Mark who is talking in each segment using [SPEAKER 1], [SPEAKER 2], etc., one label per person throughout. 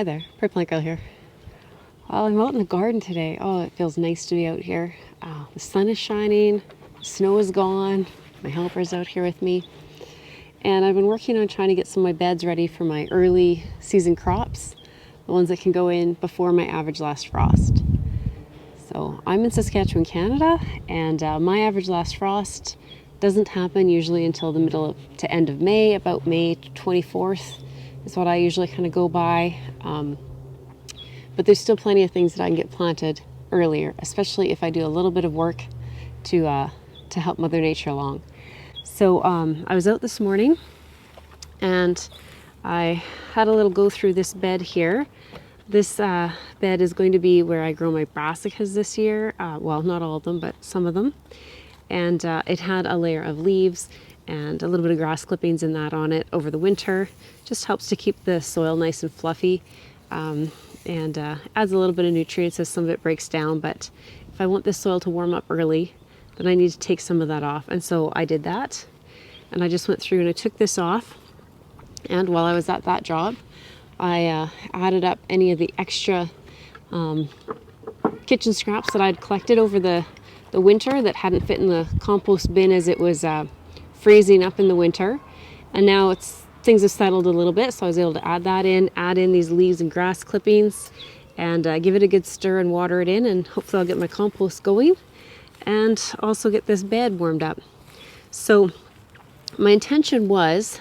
[SPEAKER 1] Hi there, Purple Girl here. Well, I'm out in the garden today. Oh, it feels nice to be out here. The sun is shining, the snow is gone, my helper's out here with me. And I've been working on trying to get some of my beds ready for my early season crops, the ones that can go in before my average last frost. So I'm in Saskatchewan, Canada, and my average last frost doesn't happen usually until the middle to end of May, about May 24th. Is what I usually kind of go by. But there's still plenty of things that I can get planted earlier, especially if I do a little bit of work to help Mother Nature along. So I was out this morning and I had a little go through this bed here. This bed is going to be where I grow my brassicas this year. Well, not all of them, but some of them. And it had a layer of leaves and a little bit of grass clippings in that on it over the winter. Just helps to keep the soil nice and fluffy, and adds a little bit of nutrients as some of it breaks down. But if I want this soil to warm up early, then I need to take some of that off. And so I did that, and I just went through and I took this off. And while I was at that job, I added up any of the extra kitchen scraps that I'd collected over the winter that hadn't fit in the compost bin as it was freezing up in the winter. And now things have settled a little bit, so I was able to add in these leaves and grass clippings, and give it a good stir and water it in, and hopefully I'll get my compost going and also get this bed warmed up. So my intention was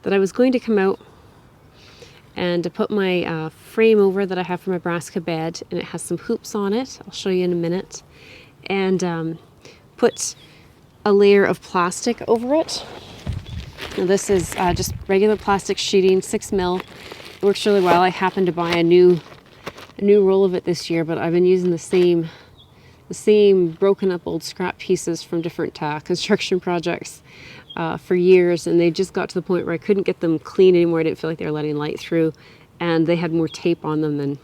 [SPEAKER 1] that I was going to come out and to put my frame over that I have for my Brassica bed, and it has some hoops on it. I'll show you in a minute. And put a layer of plastic over it. Now this is just regular plastic sheeting, 6 mil. It works really well. I happened to buy a new roll of it this year, but I've been using the same broken up old scrap pieces from different construction projects for years, and they just got to the point where I couldn't get them clean anymore. I didn't feel like they were letting light through, and they had more tape on them than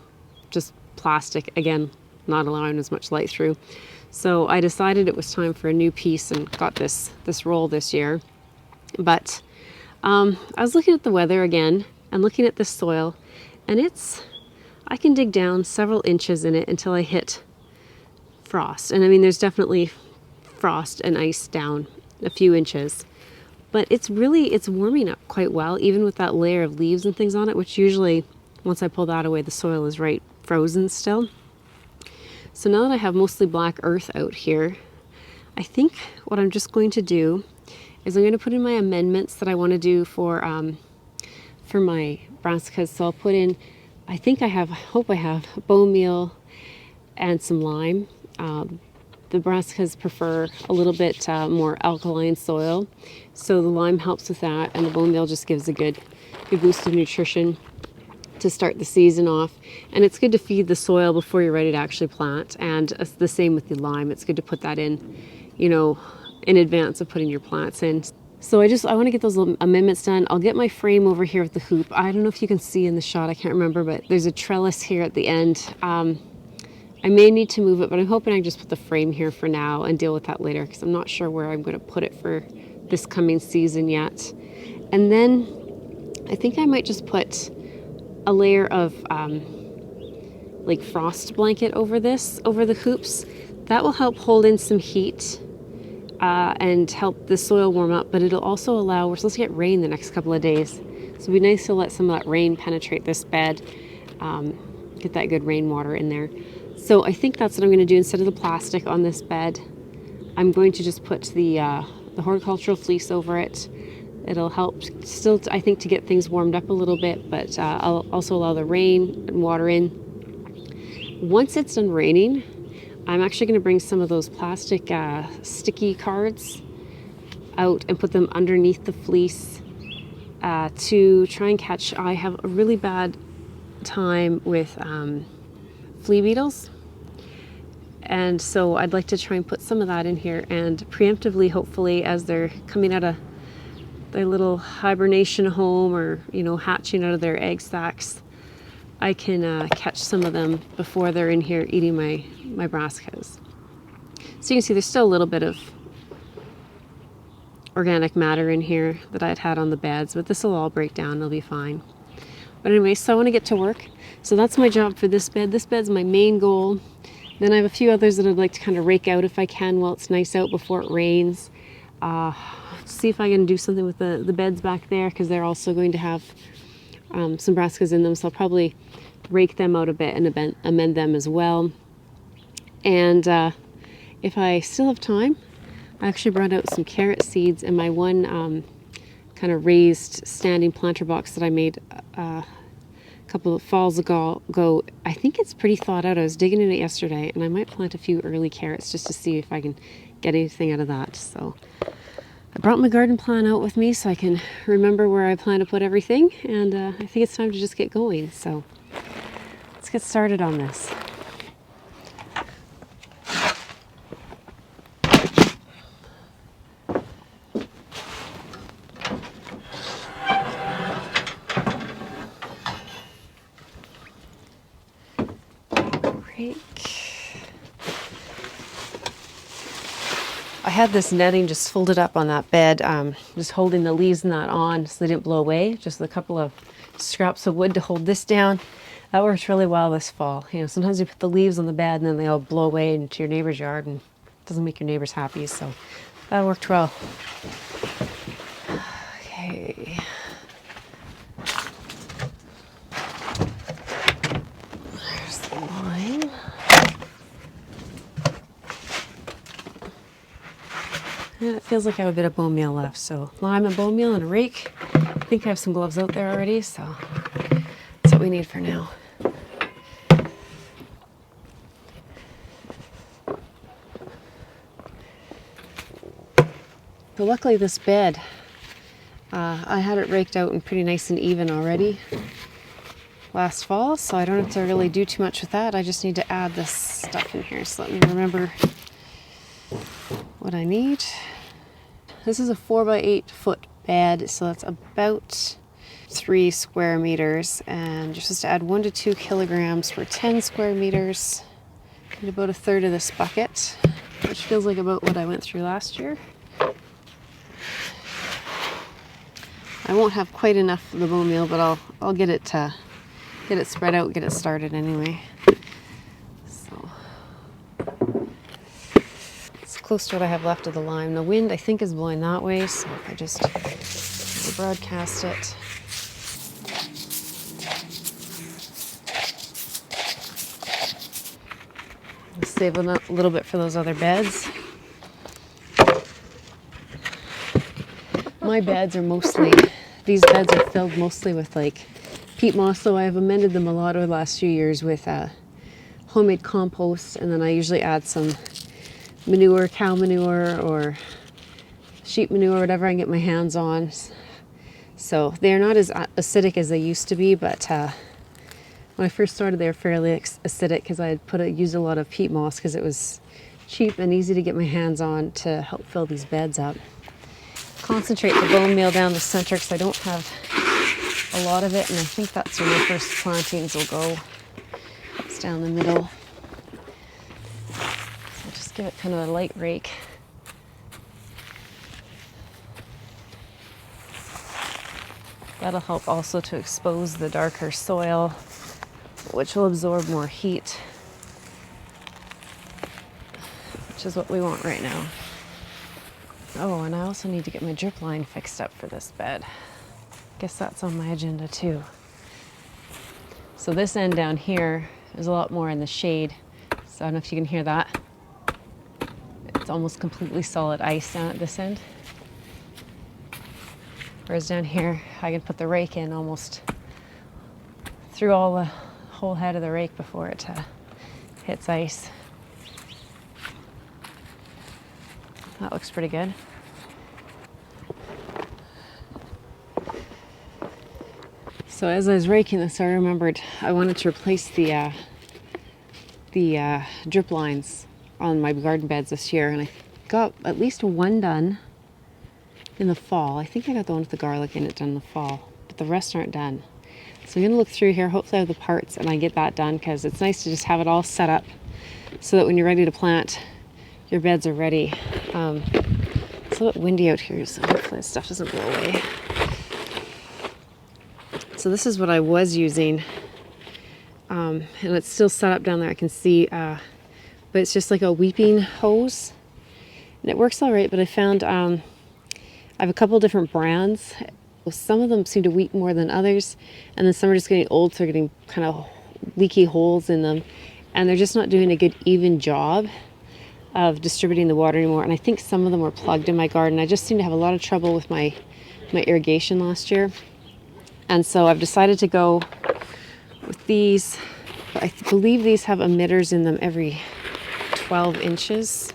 [SPEAKER 1] just plastic, again, not allowing as much light through. So I decided it was time for a new piece and got this roll this year. But I was looking at the weather again and looking at this soil, and I can dig down several inches in it until I hit frost. And I mean, there's definitely frost and ice down a few inches, but it's warming up quite well, even with that layer of leaves and things on it, which usually once I pull that away, the soil is right frozen still. So now that I have mostly black earth out here, I think what I'm just going to do is I'm going to put in my amendments that I want to do for my brassicas. So I'll put in, I hope I have bone meal and some lime. The brassicas prefer a little bit more alkaline soil, so the lime helps with that, and the bone meal just gives a good boost of nutrition to start the season off. And it's good to feed the soil before you're ready to actually plant, and the same with the lime. It's good to put that in, in advance of putting your plants in. So I want to get those amendments done. I'll get my frame over here with the hoop. I don't know if you can see in the shot, I can't remember, but there's a trellis here at the end. I may need to move it, but I'm hoping I can just put the frame here for now and deal with that later, because I'm not sure where I'm going to put it for this coming season yet. And then I think I might just put a layer of like frost blanket over the hoops. That will help hold in some heat and help the soil warm up, but it'll also allow, we're supposed to get rain the next couple of days, so it'd be nice to let some of that rain penetrate this bed, get that good rainwater in there. So I think that's what I'm going to do. Instead of the plastic on this bed, I'm going to just put the horticultural fleece over it. It'll help still, I think, to get things warmed up a little bit, but I'll also allow the rain and water in. Once it's done raining, I'm actually going to bring some of those plastic sticky cards out and put them underneath the fleece to try and catch. I have a really bad time with flea beetles, and so I'd like to try and put some of that in here, and preemptively, hopefully, as they're coming out of their little hibernation home, or hatching out of their egg sacs, I can catch some of them before they're in here eating my brassicas. So you can see there's still a little bit of organic matter in here that I'd had on the beds, but this will all break down, it'll be fine. But anyway, so I want to get to work. So that's my job for this bed. This bed's my main goal. Then I have a few others that I'd like to kind of rake out if I can while it's nice out before it rains. See if I can do something with the beds back there, because they're also going to have some brassicas in them, so I'll probably rake them out a bit and amend them as well. And if I still have time, I actually brought out some carrot seeds in my one kind of raised standing planter box that I made a couple of falls ago. I think it's pretty thawed out. I was digging in it yesterday, and I might plant a few early carrots just to see if I can get anything out of that. So I brought my garden plan out with me so I can remember where I plan to put everything, and I think it's time to just get going. So let's get started on this. I had this netting just folded up on that bed, just holding the leaves and that on so they didn't blow away. Just a couple of scraps of wood to hold this down. That worked really well this fall. You know, sometimes you put the leaves on the bed and then they all blow away into your neighbor's yard, and it doesn't make your neighbors happy. So that worked well. Okay. There's the line. And it feels like I have a bit of bone meal left, so lime and bone meal and a rake. I think I have some gloves out there already, so that's what we need for now. So luckily this bed, I had it raked out and pretty nice and even already last fall, so I don't have to really do too much with that. I just need to add this stuff in here, so let me remember what I need. This is a 4x8 foot bed, so that's about 3 square meters, and you're supposed to add 1 to 2 kilograms for 10 square meters. Need about a third of this bucket, which feels like about what I went through last year. I won't have quite enough of the bone meal, but I'll get it spread out, get it started anyway. So it's close to what I have left of the lime. The wind, I think, is blowing that way, so if I just broadcast it. I'll save a little bit for those other beds. My beds are these beds are filled mostly with like peat moss, so I've amended them a lot over the last few years with homemade compost, and then I usually add some manure, cow manure or sheep manure, whatever I can get my hands on. So they're not as acidic as they used to be, but when I first started they were fairly acidic because I had used a lot of peat moss because it was cheap and easy to get my hands on to help fill these beds up. Concentrate the bone meal down the center because I don't have a lot of it, and I think that's where my first plantings will go. It's down the middle. So just give it kind of a light rake. That'll help also to expose the darker soil, which will absorb more heat, which is what we want right now. Oh, and I also need to get my drip line fixed up for this bed. Guess that's on my agenda too. So this end down here is a lot more in the shade. So I don't know if you can hear that. It's almost completely solid ice down at this end. Whereas down here, I can put the rake in almost through all the whole head of the rake before it hits ice. That looks pretty good. So as I was raking this, I remembered I wanted to replace the drip lines on my garden beds this year, and I got at least one done in the fall. I think I got the one with the garlic in it done in the fall, but the rest aren't done. So I'm going to look through here, hopefully I have the parts and I get that done, because it's nice to just have it all set up so that when you're ready to plant, your beds are ready. It's a little bit windy out here, so hopefully this stuff doesn't blow away. So this is what I was using and it's still set up down there, I can see, but it's just like a weeping hose, and it works all right. But I found I have a couple different brands. Some of them seem to weep more than others, and then some are just getting old, so they're getting kind of leaky holes in them, and they're just not doing a good even job of distributing the water anymore. And I think some of them were plugged in my garden. I just seem to have a lot of trouble with my irrigation last year, and so I've decided to go with these. I believe these have emitters in them every 12 inches.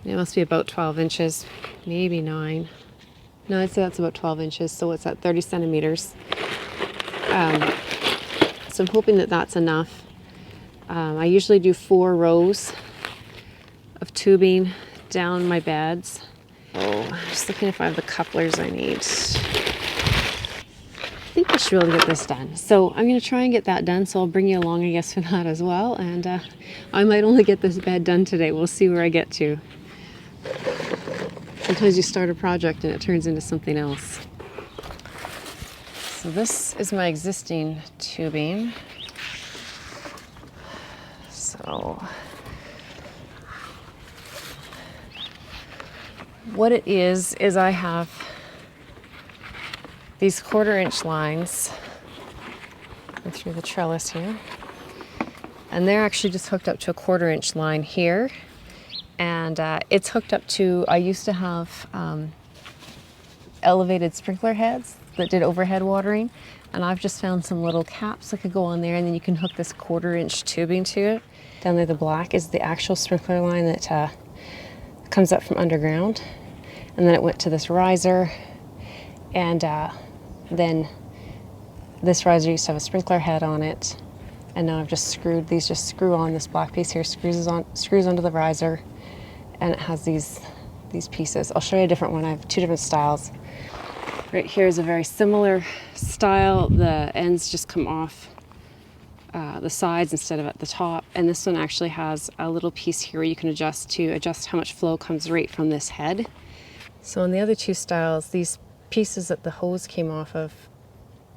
[SPEAKER 1] It must be about 12 inches, maybe 9. No, I'd say that's about 12 inches, so what's that, 30 centimeters. So I'm hoping that that's enough. I usually do 4 rows of tubing down my beds. Oh, just looking if I have the couplers I need. I think I should be able to get this done. So I'm going to try and get that done, so I'll bring you along, I guess, for that as well. And I might only get this bed done today. We'll see where I get to. Sometimes you start a project and it turns into something else. So this is my existing tubing. So what it is I have these 1/4 inch lines through the trellis here, and they're actually just hooked up to a 1/4 inch line here. And it's hooked up to, I used to have elevated sprinkler heads that did overhead watering, and I've just found some little caps that could go on there, and then you can hook this 1/4 inch tubing to it. Down there, the black is the actual sprinkler line that comes up from underground, and then it went to this riser, and then this riser used to have a sprinkler head on it, and now I've just screwed, these just screw on, this black piece here screws onto the riser, and it has these pieces. I'll show you a different one. I have 2 different styles. Right here is a very similar style. The ends just come off the sides instead of at the top, and this one actually has a little piece here where you can adjust how much flow comes right from this head. So in the other 2 styles, these pieces that the hose came off of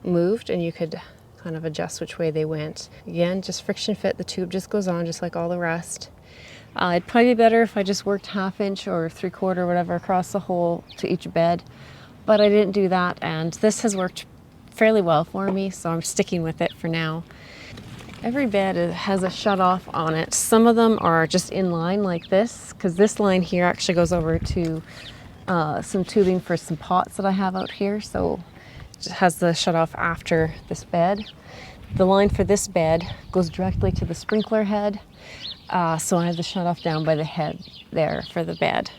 [SPEAKER 1] moved, and you could kind of adjust which way they went. Again, just friction fit. The tube just goes on just like all the rest. It'd probably be better if I just worked 1/2 inch or 3/4, whatever, across the hole to each bed, but I didn't do that, and this has worked fairly well for me, so I'm sticking with it for now. Every bed has a shut off on it. Some of them are just in line like this, because this line here actually goes over to some tubing for some pots that I have out here, so it has the shut off after this bed. The line for this bed goes directly to the sprinkler head, so I have the shut off down by the head there for the bed.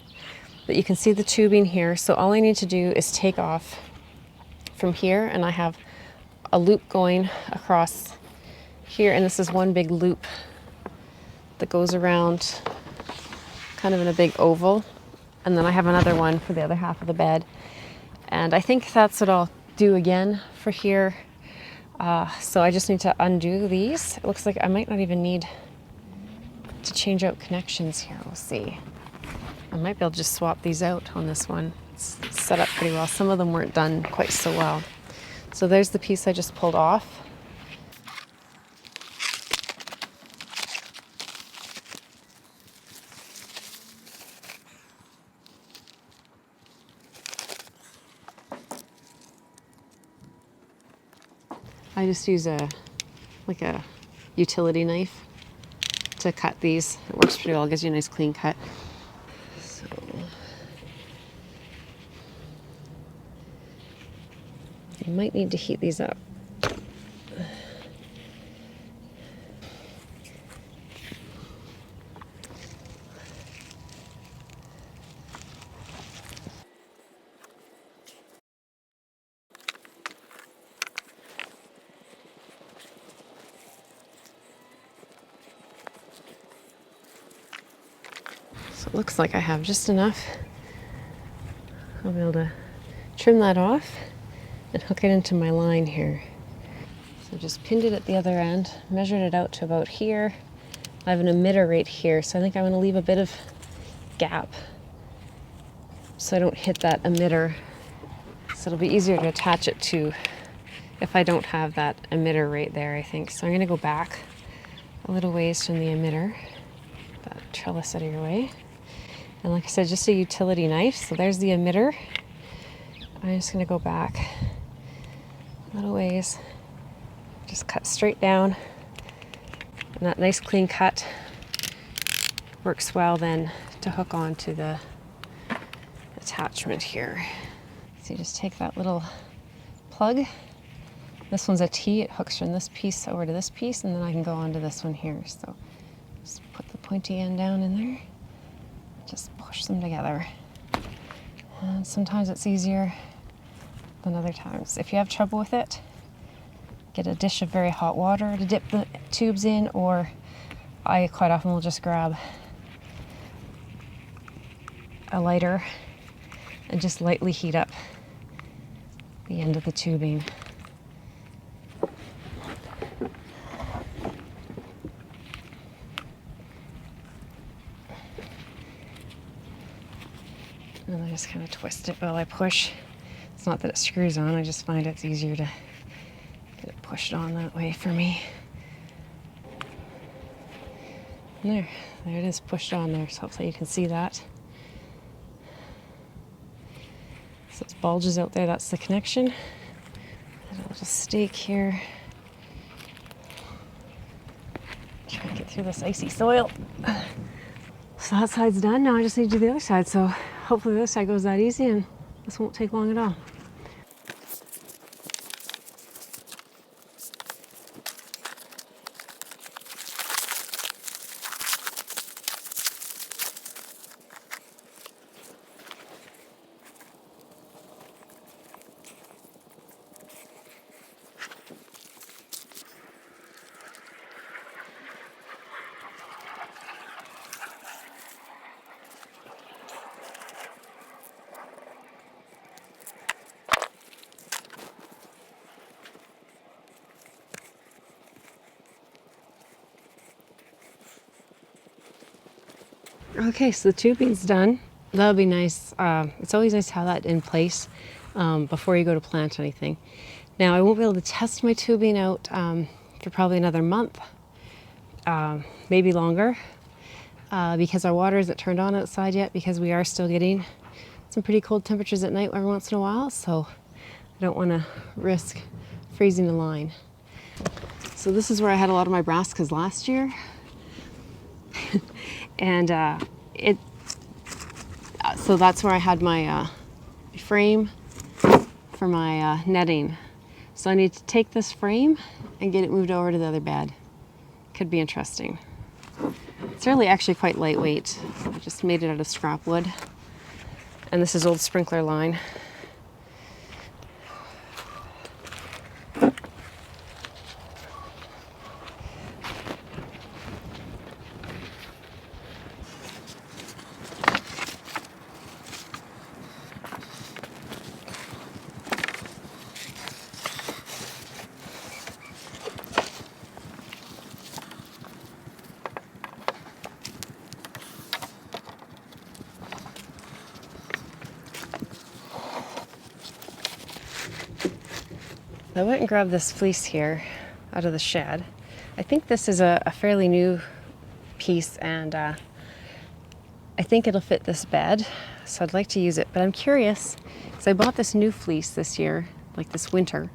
[SPEAKER 1] But you can see the tubing here, so all I need to do is take off from here, and I have a loop going across here, and this is one big loop that goes around kind of in a big oval, and then I have another one for the other half of the bed, and I think that's what I'll do again for here. So I just need to undo these. It looks like I might not even need to change out connections here. We'll see. I might be able to just swap these out on this one. It's set up pretty well. Some of them weren't done quite so well. So there's the piece I just pulled off. I just use a utility knife to cut these. It works pretty well, it gives you a nice clean cut. So you might need to heat these up. So it looks like I have just enough. I'll be able to trim that off and hook it into my line here. So just pinned it at the other end, measured it out to about here. I have an emitter right here, so I think I'm going to leave a bit of gap so I don't hit that emitter. So it'll be easier to attach it to if I don't have that emitter right there, I think. So I'm gonna go back a little ways from the emitter. That trellis out of your way. And like I said, just a utility knife. So there's the emitter. I'm just gonna go back a little ways. Just cut straight down. And that nice clean cut works well then to hook onto the attachment here. So you just take that little plug. This one's a T, it hooks from this piece over to this piece, and then I can go onto this one here. So just put the pointy end down in there, just push them together. And sometimes it's easier than other times. If you have trouble with it, get a dish of very hot water to dip the tubes in, or I quite often will just grab a lighter and just lightly heat up the end of the tubing. And I just kind of twist it while I push. It's not that it screws on, I just find it's easier to get it pushed on that way for me. And there it is pushed on there, so hopefully you can see that. So it bulges out there, that's the connection. And a little stake here. Try and get through this icy soil. So that side's done, now I just need to do the other side. So hopefully this side goes that easy and this won't take long at all. Okay, so the tubing's done. That'll be nice. It's always nice to have that in place before you go to plant anything. Now, I won't be able to test my tubing out for probably another month, maybe longer, because our water isn't turned on outside yet, because we are still getting some pretty cold temperatures at night every once in a while, so I don't want to risk freezing the line. So this is where I had a lot of my brassicas last year. And so that's where I had my frame for my netting. So I need to take this frame and get it moved over to the other bed. Could be interesting. It's really actually quite lightweight. I just made it out of scrap wood. And this is old sprinkler line. I went and grabbed this fleece here out of the shed. I think this is a fairly new piece, and I think it'll fit this bed, so I'd like to use it. But I'm curious, because I bought this new fleece this year, like this winter,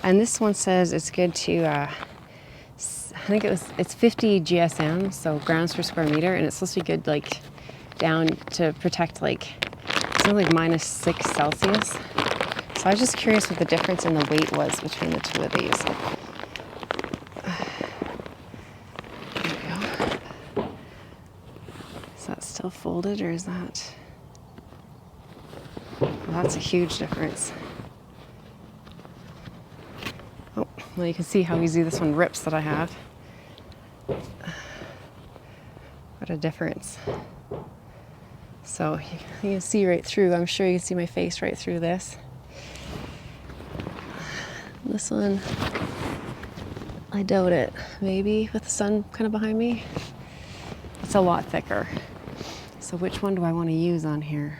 [SPEAKER 1] and this one says it's good to, I think it's 50 GSM, so grams per square meter, and it's supposed to be good like down to protect like, something like -6 Celsius. So I was just curious what the difference in the weight was between the two of these. There we go. Is that still folded, or is that... Well, that's a huge difference. Oh, well, you can see how easy this one rips that I have. What a difference. So you can see right through, I'm sure you can see my face right through this. This one, I doubt it. Maybe with the sun kind of behind me. It's a lot thicker. So which one do I want to use on here?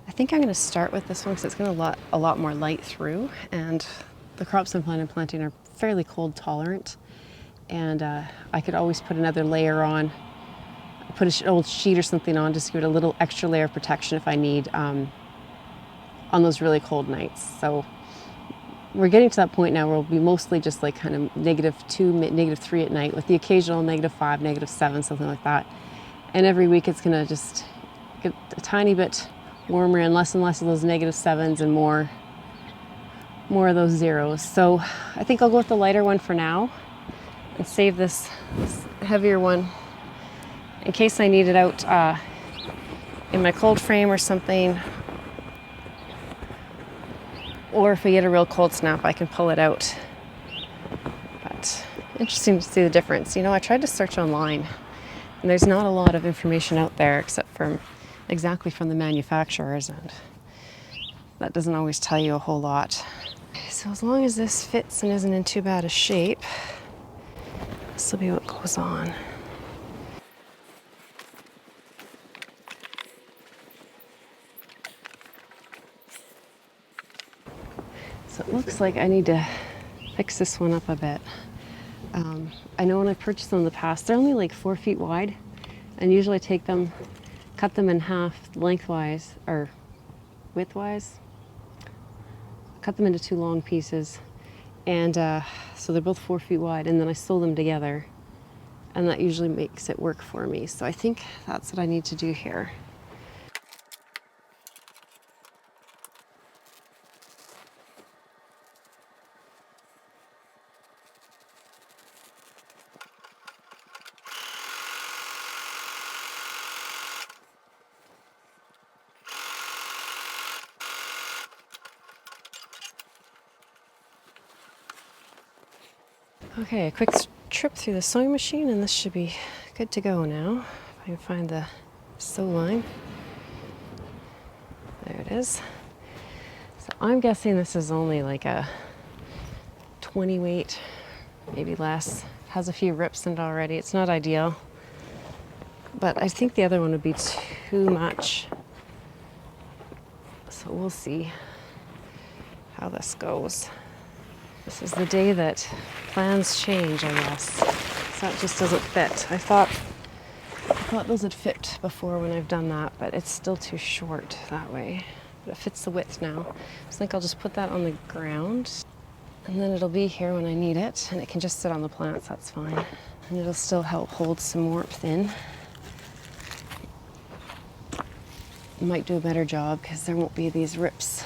[SPEAKER 1] I think I'm going to start with this one because it's going to a lot more light through, and the crops I'm planting are fairly cold tolerant, and I could always put another layer on, put an old sheet or something on just to give it a little extra layer of protection if I need on those really cold nights. So we're getting to that point now where we'll be mostly just like kind of -2, -3 at night with the occasional -5, -7, something like that. And every week it's gonna just get a tiny bit warmer and less of those -7s and more of those zeros. So I think I'll go with the lighter one for now and save this heavier one in case I need it out in my cold frame or something. Or if we get a real cold snap, I can pull it out. But interesting to see the difference. You know, I tried to search online, and there's not a lot of information out there except from exactly from the manufacturers, and that doesn't always tell you a whole lot. So as long as this fits and isn't in too bad a shape, this will be what goes on. So it looks like I need to fix this one up a bit. I know when I purchased them in the past, they're only like 4 feet wide, and usually I take them, cut them in half lengthwise or widthwise, cut them into 2 long pieces, and so they're both 4 feet wide, and then I sew them together, and that usually makes it work for me. So I think that's what I need to do here. Okay, a quick trip through the sewing machine, and this should be good to go now. If I can find the sew line. There it is. So I'm guessing this is only like a 20 weight, maybe less. Has a few rips in it already. It's not ideal, but I think the other one would be too much. So we'll see how this goes. This is the day that plans change, I guess. So it just doesn't fit. I thought those would fit before when I've done that, but it's still too short that way. But it fits the width now. So I think I'll just put that on the ground, and then it'll be here when I need it, and it can just sit on the plants, that's fine. And it'll still help hold some warmth in. It might do a better job because there won't be these rips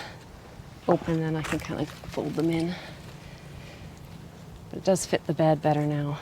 [SPEAKER 1] open, and I can kind of fold them in. But it does fit the bed better now.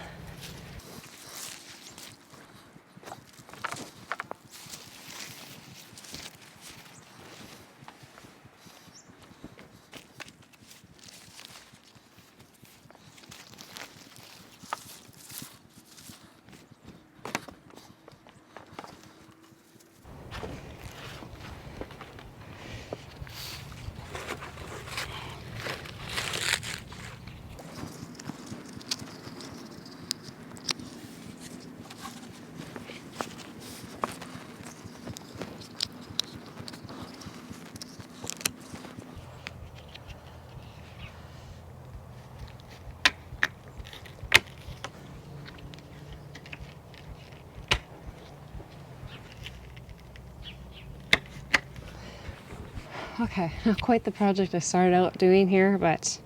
[SPEAKER 1] Okay, not quite the project I started out doing here, but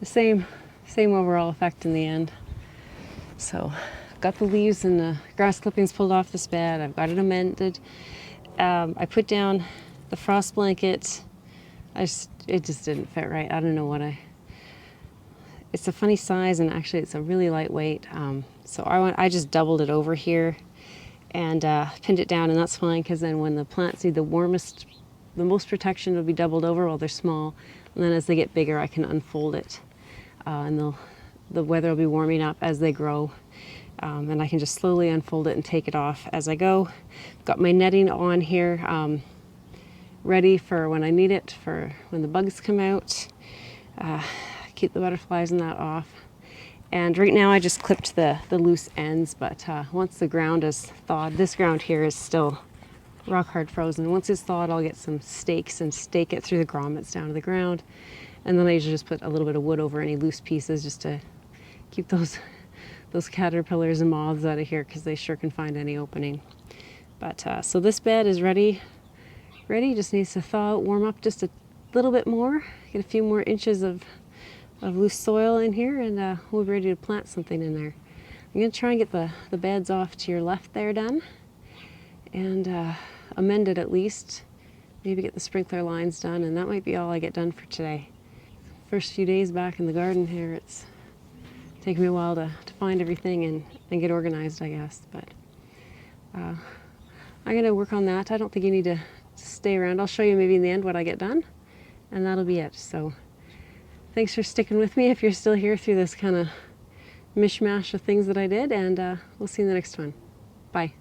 [SPEAKER 1] the same overall effect in the end. So I've got the leaves and the grass clippings pulled off this bed. I've got it amended. I put down the frost blanket. It just didn't fit right. I don't know what it's a funny size, and actually it's a really lightweight. So I just doubled it over here and pinned it down, and that's fine, because then when the plants need the most protection, will be doubled over while they're small, and then as they get bigger I can unfold it, and the weather will be warming up as they grow, and I can just slowly unfold it and take it off as I go. Got my netting on here, ready for when I need it, for when the bugs come out. Keep the butterflies and that off. And right now I just clipped the loose ends, but once the ground is thawed, this ground here is still rock hard frozen. Once it's thawed, I'll get some stakes and stake it through the grommets down to the ground, And then I usually just put a little bit of wood over any loose pieces just to keep those caterpillars and moths out of here, because they sure can find any opening. But so this bed is ready, just needs to thaw out, warm up just a little bit more, get a few more inches of loose soil in here, and we'll be ready to plant something in there. I'm going to try and get the beds off to your left there done, and amended at least. Maybe get the sprinkler lines done, and that might be all I get done for today. First few days back in the garden here, it's taken me a while to find everything and get organized, I guess. But I'm going to work on that. I don't think you need to stay around. I'll show you maybe in the end what I get done, and that'll be it. So thanks for sticking with me if you're still here through this kind of mishmash of things that I did, and we'll see you in the next one. Bye.